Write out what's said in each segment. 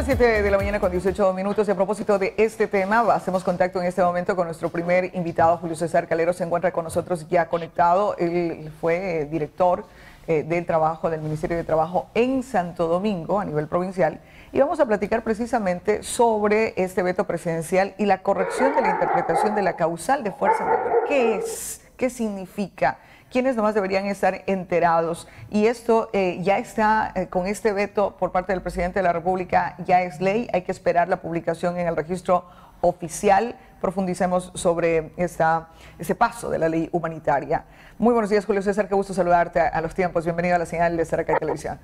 las 7 de la mañana con 18 minutos y a propósito de este tema, hacemos contacto en este momento con nuestro primer invitado, Julio César Calero, se encuentra con nosotros ya conectado. Él fue director del trabajo del Ministerio de Trabajo en Santo Domingo a nivel provincial y vamos a platicar precisamente sobre este veto presidencial y la corrección de la interpretación de la causal de fuerza mayor. ¿Qué es? ¿Qué significa? ¿Quiénes nomás deberían estar enterados? Y esto ya está con este veto por parte del presidente de la República, ya es ley, hay que esperar la publicación en el registro oficial. Profundicemos sobre ese paso de la ley humanitaria. Muy buenos días, Julio César, qué gusto saludarte a los tiempos. Bienvenido a la señal de Saracay Televisión.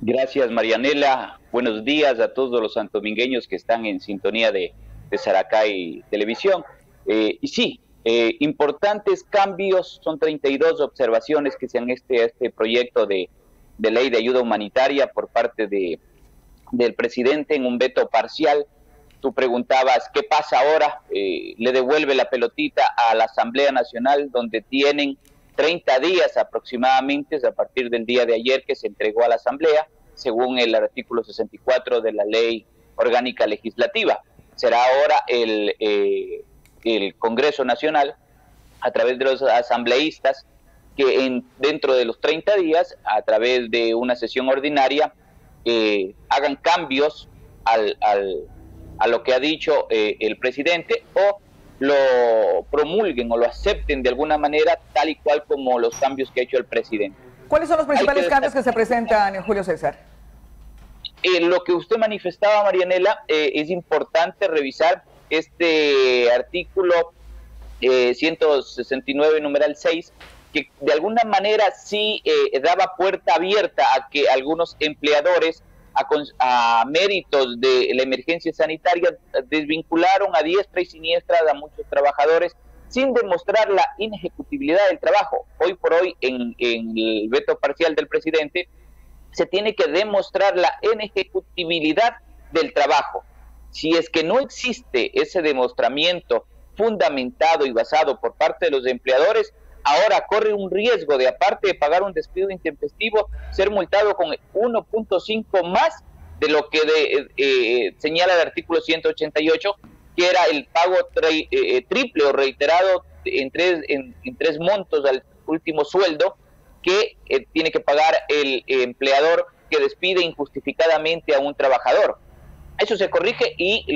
Gracias, Marianela. Buenos días a todos los santomingueños que están en sintonía de Saracay Televisión. Y sí, importantes cambios, son 32 observaciones que se han este proyecto de ley de ayuda humanitaria por parte del presidente en un veto parcial. Tú preguntabas, ¿qué pasa ahora? Le devuelve la pelotita a la Asamblea Nacional, donde tienen 30 días aproximadamente, a partir del día de ayer que se entregó a la Asamblea, según el artículo 64 de la Ley Orgánica Legislativa. Será ahora el Congreso Nacional, a través de los asambleístas, que dentro de los 30 días, a través de una sesión ordinaria, hagan cambios a lo que ha dicho el presidente, o lo promulguen o lo acepten de alguna manera, tal y cual como los cambios que ha hecho el presidente. ¿Cuáles son los principales cambios que se presentan, Julio César? Lo que usted manifestaba, Marianela, es importante revisar este artículo 169, numeral 6, que de alguna manera sí daba puerta abierta a que algunos empleadores, a méritos de la emergencia sanitaria, desvincularon a diestra y siniestra a muchos trabajadores sin demostrar la inejecutibilidad del trabajo. Hoy por hoy, en el veto parcial del presidente, se tiene que demostrar la inejecutibilidad del trabajo. Si es que no existe ese demostramiento fundamentado y basado por parte de los empleadores, ahora corre un riesgo de, aparte de pagar un despido intempestivo, ser multado con 1.5 más de lo que señala el artículo 188, que era el pago triple o reiterado en tres montos al último sueldo que tiene que pagar el empleador que despide injustificadamente a un trabajador. Eso se corrige y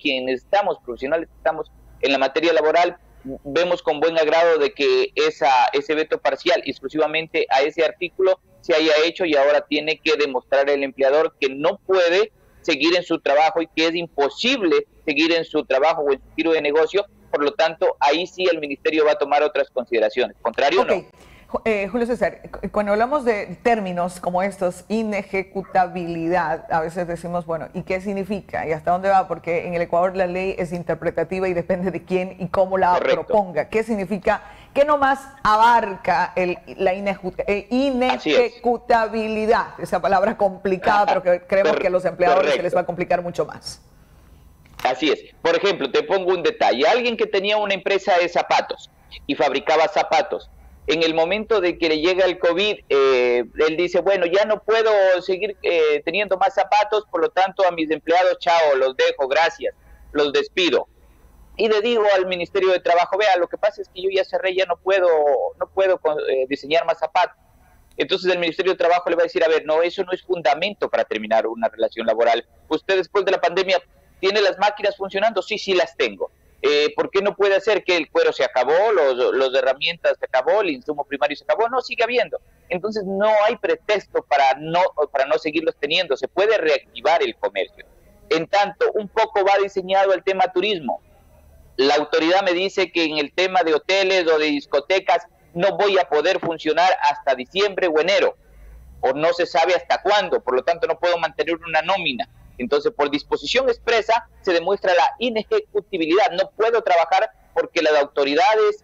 quienes estamos, profesionales que estamos en la materia laboral, vemos con buen agrado de que ese veto parcial exclusivamente a ese artículo se haya hecho, y ahora tiene que demostrar el empleador que no puede seguir en su trabajo y que es imposible seguir en su trabajo o en su giro de negocio. Por lo tanto, ahí sí el ministerio va a tomar otras consideraciones. Contrario, no. Julio César, cuando hablamos de términos como estos, inejecutabilidad, a veces decimos, bueno, ¿y qué significa? ¿Y hasta dónde va? Porque en el Ecuador la ley es interpretativa y depende de quién y cómo la proponga. ¿Qué significa? ¿Qué nomás abarca la inejecutabilidad? Esa palabra complicada, pero que creemos que a los empleadores se les va a complicar mucho más. Así es. Por ejemplo, te pongo un detalle. Alguien que tenía una empresa de zapatos y fabricaba zapatos, en el momento de que le llega el COVID, él dice, bueno, ya no puedo seguir teniendo más zapatos, por lo tanto a mis empleados, chao, los dejo, gracias, los despido. Y le digo al Ministerio de Trabajo, vea, lo que pasa es que yo ya cerré, ya no puedo diseñar más zapatos. Entonces el Ministerio de Trabajo le va a decir, a ver, no, eso no es fundamento para terminar una relación laboral. Usted después de la pandemia, ¿tiene las máquinas funcionando? Sí, sí las tengo. ¿Por qué no puede hacer que el cuero se acabó, los herramientas se acabó, el insumo primario se acabó? No, sigue habiendo. Entonces no hay pretexto para no seguirlos teniendo. Se puede reactivar el comercio. En tanto, un poco va diseñado el tema turismo. La autoridad me dice que en el tema de hoteles o de discotecas no voy a poder funcionar hasta diciembre o enero, o no se sabe hasta cuándo, por lo tanto no puedo mantener una nómina. Entonces, por disposición expresa, se demuestra la inejecutibilidad. No puedo trabajar porque las autoridades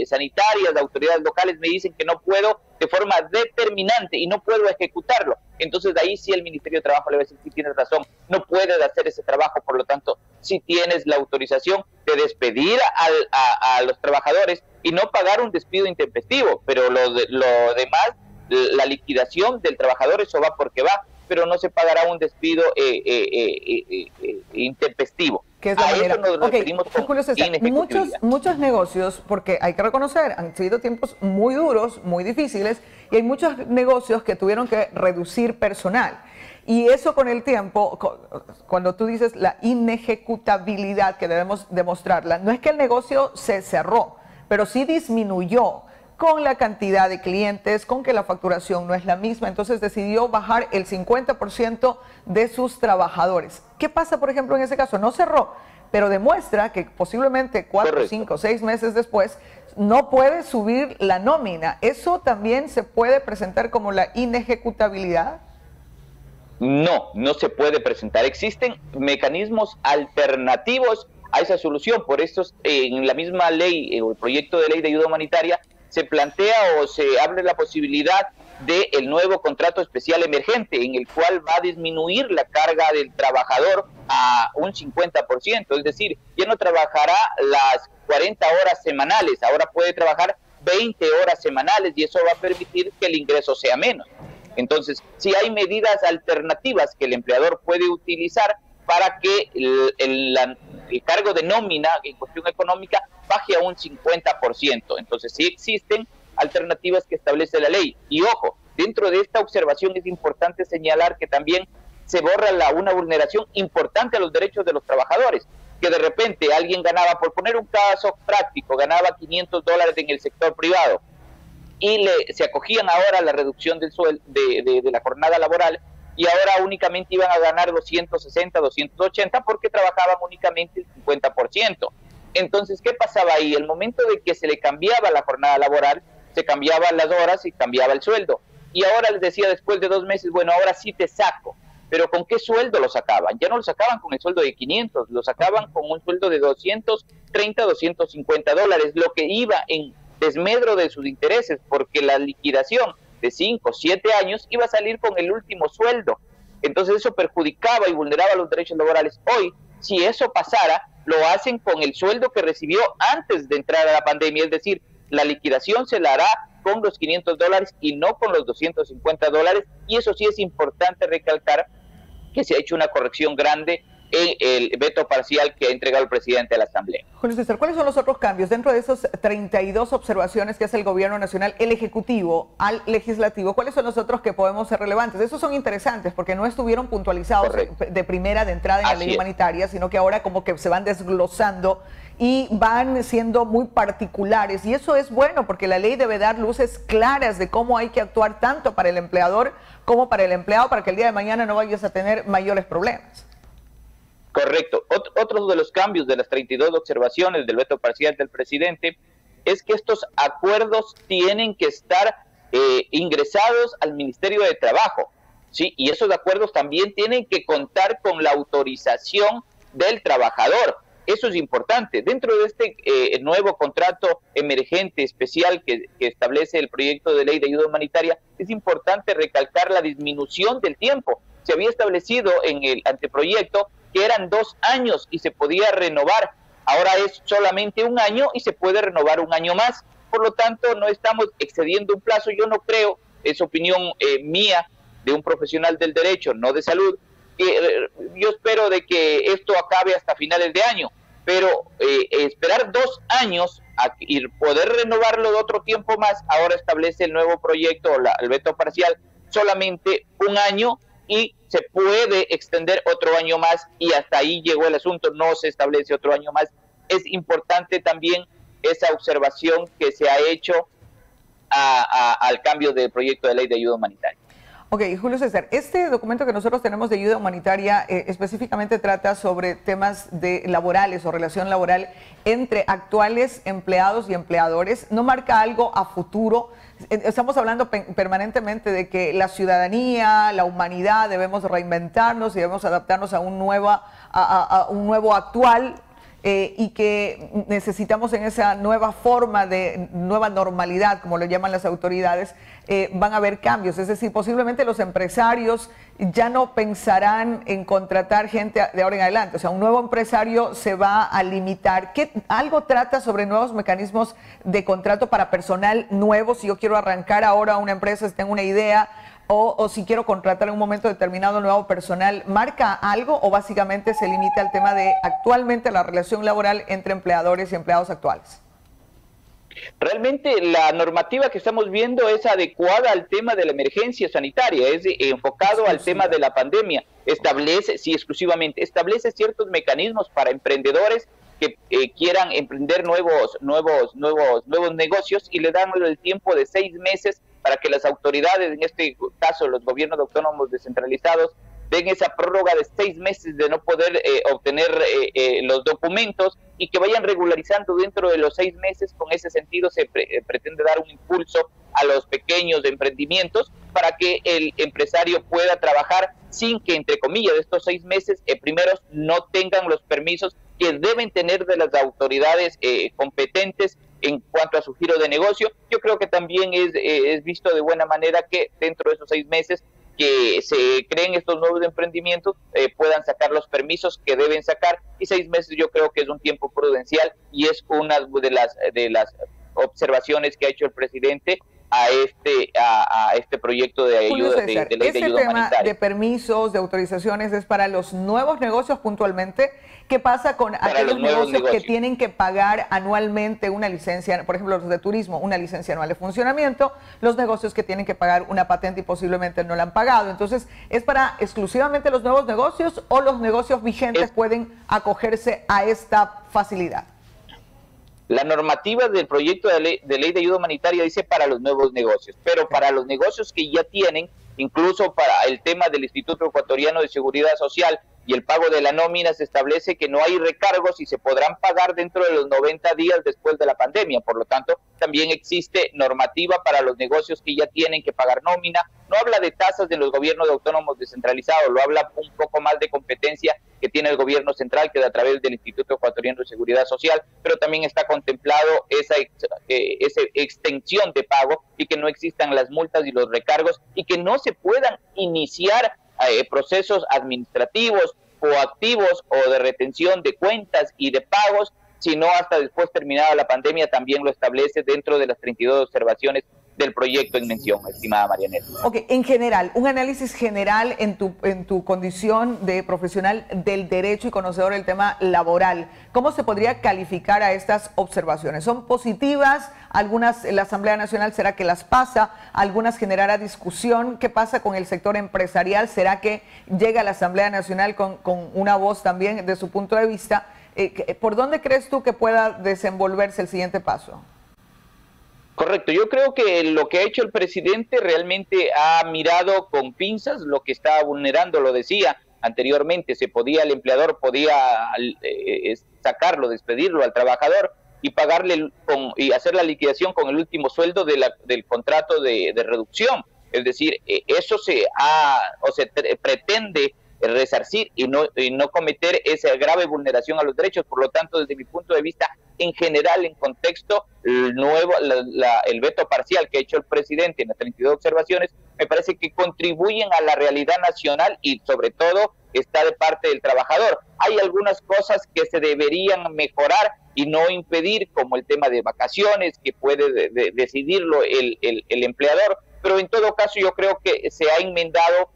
sanitarias, las autoridades locales me dicen que no puedo de forma determinante y no puedo ejecutarlo. Entonces, de ahí sí el Ministerio de Trabajo le va a decir, sí tienes razón, no puedes hacer ese trabajo, por lo tanto, sí tienes la autorización de despedir a los trabajadores y no pagar un despido intempestivo, pero lo demás, la liquidación del trabajador, eso va porque va. pero no se pagará un despido intempestivo. ¿Qué es la manera? Eso nos referimos con Julio César, muchos negocios, porque hay que reconocer, han sido tiempos muy duros, muy difíciles, y hay muchos negocios que tuvieron que reducir personal. Y eso con el tiempo, cuando tú dices la inejecutabilidad que debemos demostrarla, no es que el negocio se cerró, pero sí disminuyó con la cantidad de clientes, con que la facturación no es la misma, entonces decidió bajar el 50% de sus trabajadores. ¿Qué pasa, por ejemplo, en ese caso? No cerró, pero demuestra que posiblemente 4, 5, 6 meses después no puede subir la nómina. ¿Eso también se puede presentar como la inejecutabilidad? No, no se puede presentar. Existen mecanismos alternativos a esa solución. Por eso en la misma ley, o el proyecto de ley de ayuda humanitaria, se plantea o se abre la posibilidad del nuevo contrato especial emergente, en el cual va a disminuir la carga del trabajador a un 50%, es decir, ya no trabajará las 40 horas semanales, ahora puede trabajar 20 horas semanales y eso va a permitir que el ingreso sea menos. Entonces, sí hay medidas alternativas que el empleador puede utilizar para que el cargo de nómina en cuestión económica baje a un 50%. Entonces, sí existen alternativas que establece la ley. Y ojo, dentro de esta observación es importante señalar que también se borra una vulneración importante a los derechos de los trabajadores, que de repente alguien ganaba, por poner un caso práctico, ganaba $500 en el sector privado y se acogían ahora a la reducción del sueldo de la jornada laboral, y ahora únicamente iban a ganar 260, 280 porque trabajaban únicamente el 50%. Entonces, ¿qué pasaba ahí? El momento de que se le cambiaba la jornada laboral, se cambiaban las horas y cambiaba el sueldo. Y ahora les decía después de 2 meses, bueno, ahora sí te saco. Pero ¿con qué sueldo lo sacaban? Ya no lo sacaban con el sueldo de 500, lo sacaban con un sueldo de 230, 250 dólares, lo que iba en desmedro de sus intereses, porque la liquidación de 5, 7 años iba a salir con el último sueldo. Entonces eso perjudicaba y vulneraba los derechos laborales. Hoy, si eso pasara, lo hacen con el sueldo que recibió antes de entrar a la pandemia, es decir, la liquidación se la hará con los 500 dólares y no con los 250 dólares, y eso sí es importante recalcar que se ha hecho una corrección grande en el veto parcial que ha entregado el presidente de la Asamblea. Julio César, ¿cuáles son los otros cambios dentro de esas 32 observaciones que hace el Gobierno Nacional, el Ejecutivo al Legislativo? ¿Cuáles son los otros que podemos ser relevantes? Esos son interesantes porque no estuvieron puntualizados de primera de entrada en la ley humanitaria, sino que ahora como que se van desglosando y van siendo muy particulares, y eso es bueno porque la ley debe dar luces claras de cómo hay que actuar tanto para el empleador como para el empleado, para que el día de mañana no vayas a tener mayores problemas. Correcto. Otro de los cambios de las 32 observaciones del veto parcial del presidente es que estos acuerdos tienen que estar ingresados al Ministerio de Trabajo, ¿sí? Y esos acuerdos también tienen que contar con la autorización del trabajador. Eso es importante. Dentro de este nuevo contrato emergente especial que establece el proyecto de ley de ayuda humanitaria, es importante recalcar la disminución del tiempo. Se había establecido en el anteproyecto que eran 2 años y se podía renovar. Ahora es solamente 1 año y se puede renovar 1 año más. Por lo tanto, no estamos excediendo un plazo. Yo no creo, es opinión mía, de un profesional del derecho, no de salud, que yo espero de que esto acabe hasta finales de año, pero esperar 2 años y poder renovarlo de otro tiempo más, ahora establece el nuevo proyecto, el veto parcial, solamente 1 año, y se puede extender otro año más, y hasta ahí llegó el asunto, no se establece otro año más. Es importante también esa observación que se ha hecho al cambio del proyecto de ley de ayuda humanitaria. Ok, Julio César, este documento que nosotros tenemos de ayuda humanitaria específicamente trata sobre temas laborales o relación laboral entre actuales empleados y empleadores. No marca algo a futuro. Estamos hablando permanentemente de que la ciudadanía, la humanidad, debemos reinventarnos y debemos adaptarnos a un nuevo actual, y que necesitamos en esa nueva forma de nueva normalidad, como lo llaman las autoridades, van a haber cambios. Es decir, posiblemente los empresarios ya no pensarán en contratar gente de ahora en adelante. O sea, un nuevo empresario se va a limitar. ¿Algo trata sobre nuevos mecanismos de contrato para personal nuevo? Si yo quiero arrancar ahora una empresa, si tengo una idea, o si quiero contratar en un momento determinado nuevo personal, ¿marca algo o básicamente se limita al tema de actualmente la relación laboral entre empleadores y empleados actuales? Realmente la normativa que estamos viendo es adecuada al tema de la emergencia sanitaria, es enfocado al tema de la pandemia. Establece, sí, exclusivamente, establece ciertos mecanismos para emprendedores que quieran emprender nuevos negocios y le dan el tiempo de 6 meses para que las autoridades, en este caso los gobiernos autónomos descentralizados, den esa prórroga de 6 meses de no poder obtener los documentos y que vayan regularizando dentro de los 6 meses. Con ese sentido se pretende dar un impulso a los pequeños emprendimientos para que el empresario pueda trabajar sin que, entre comillas, de estos 6 meses primeros no tengan los permisos que deben tener de las autoridades competentes en cuanto a su giro de negocio. Yo creo que también es visto de buena manera que dentro de esos 6 meses que se creen estos nuevos emprendimientos puedan sacar los permisos que deben sacar, y 6 meses yo creo que es un tiempo prudencial y es una de las observaciones que ha hecho el presidente a este proyecto de ayuda, de ley de ayuda humanitaria. Tema de permisos, de autorizaciones, es para los nuevos negocios puntualmente. ¿Qué pasa con aquellos negocios que tienen que pagar anualmente una licencia, por ejemplo los de turismo, una licencia anual de funcionamiento, los negocios que tienen que pagar una patente y posiblemente no la han pagado? Entonces, ¿es para exclusivamente los nuevos negocios o los negocios vigentes pueden acogerse a esta facilidad? La normativa del proyecto de ley de ayuda humanitaria dice para los nuevos negocios, pero para los negocios que ya tienen, incluso para el tema del Instituto Ecuatoriano de Seguridad Social y el pago de la nómina, se establece que no hay recargos y se podrán pagar dentro de los 90 días después de la pandemia. Por lo tanto, también existe normativa para los negocios que ya tienen que pagar nómina. No habla de tasas de los gobiernos autónomos descentralizados, lo habla un poco más de competencia que tiene el gobierno central, que es a través del Instituto Ecuatoriano de Seguridad Social, pero también está contemplado esa extensión de pago y que no existan las multas y los recargos y que no se puedan iniciar procesos administrativos o activos o de retención de cuentas y de pagos, sino hasta después terminada la pandemia. También lo establece dentro de las 32 observaciones del proyecto en mención, estimada Marianela. Ok, en general, un análisis general en tu condición de profesional del derecho y conocedor del tema laboral, ¿cómo se podría calificar a estas observaciones? ¿Son positivas? Algunas, la Asamblea Nacional, ¿será que las pasa? Algunas generará discusión. ¿Qué pasa con el sector empresarial? ¿Será que llega a la Asamblea Nacional con una voz también de su punto de vista? ¿Por dónde crees tú que pueda desenvolverse el siguiente paso? Correcto, yo creo que lo que ha hecho el presidente realmente ha mirado con pinzas lo que estaba vulnerando. Lo decía anteriormente, el empleador podía sacarlo, despedirlo al trabajador y pagarle y hacer la liquidación con el último sueldo del contrato de reducción. Es decir, eso se pretende resarcir y no cometer esa grave vulneración a los derechos. Por lo tanto, desde mi punto de vista, en general, en contexto, el veto parcial que ha hecho el presidente en las 32 observaciones, me parece que contribuyen a la realidad nacional y sobre todo está de parte del trabajador. Hay algunas cosas que se deberían mejorar y no impedir, como el tema de vacaciones, que puede decidirlo el empleador, pero en todo caso yo creo que se ha enmendado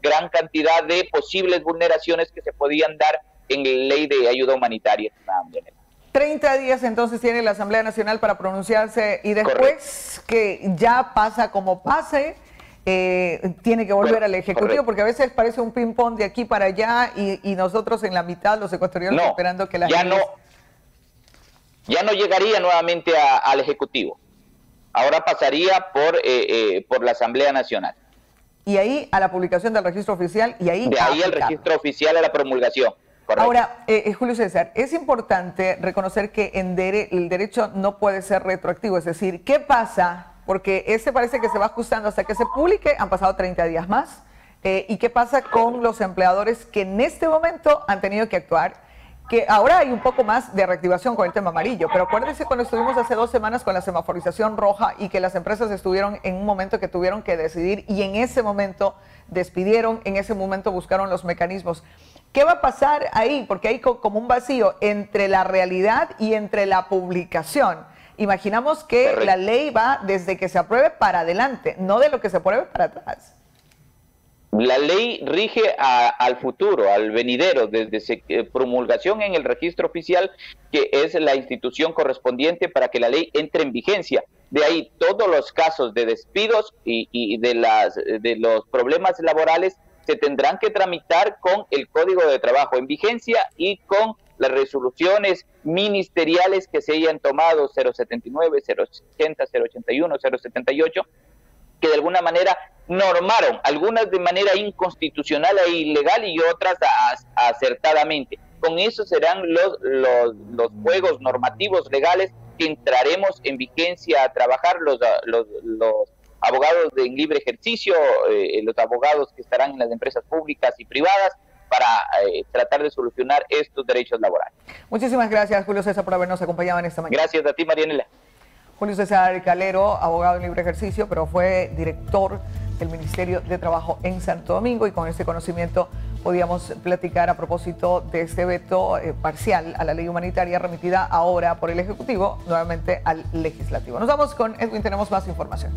gran cantidad de posibles vulneraciones que se podían dar en la ley de ayuda humanitaria. 30 días entonces tiene la Asamblea Nacional para pronunciarse y después que ya pasa como pase, tiene que volver al Ejecutivo, porque a veces parece un ping-pong de aquí para allá y nosotros en la mitad, los ecuatorianos, esperando que la gente... Ya no llegaría nuevamente al Ejecutivo. Ahora pasaría por la Asamblea Nacional. Y ahí a la publicación del registro oficial y ahí... De ahí al registro oficial a la promulgación. Correcto. Ahora, Julio César, es importante reconocer que el derecho no puede ser retroactivo, es decir, ¿qué pasa? Porque parece que se va ajustando hasta que se publique, han pasado 30 días más, ¿y qué pasa con los empleadores que en este momento han tenido que actuar? Que ahora hay un poco más de reactivación con el tema amarillo, pero acuérdense cuando estuvimos hace 2 semanas con la semaforización roja y que las empresas estuvieron en un momento que tuvieron que decidir y en ese momento despidieron, en ese momento buscaron los mecanismos. ¿Qué va a pasar ahí? Porque hay como un vacío entre la realidad y entre la publicación. Imaginamos que la ley va desde que se apruebe para adelante, no de lo que se apruebe para atrás. La ley rige al futuro, al venidero, desde promulgación en el registro oficial, que es la institución correspondiente para que la ley entre en vigencia. De ahí todos los casos de despidos y de los problemas laborales se tendrán que tramitar con el Código de Trabajo en vigencia y con las resoluciones ministeriales que se hayan tomado 079, 080, 081, 078, que de alguna manera normaron, algunas de manera inconstitucional e ilegal y otras acertadamente. Con eso serán los juegos normativos legales que entraremos en vigencia a trabajar los abogados en libre ejercicio, los abogados que estarán en las empresas públicas y privadas, para tratar de solucionar estos derechos laborales. Muchísimas gracias, Julio César, por habernos acompañado en esta mañana. Gracias a ti, Marianela. Julio César Calero, abogado en libre ejercicio, pero fue director del Ministerio de Trabajo en Santo Domingo, y con este conocimiento podíamos platicar a propósito de este veto parcial a la ley humanitaria remitida ahora por el Ejecutivo nuevamente al Legislativo. Nos vamos con Edwin, tenemos más información.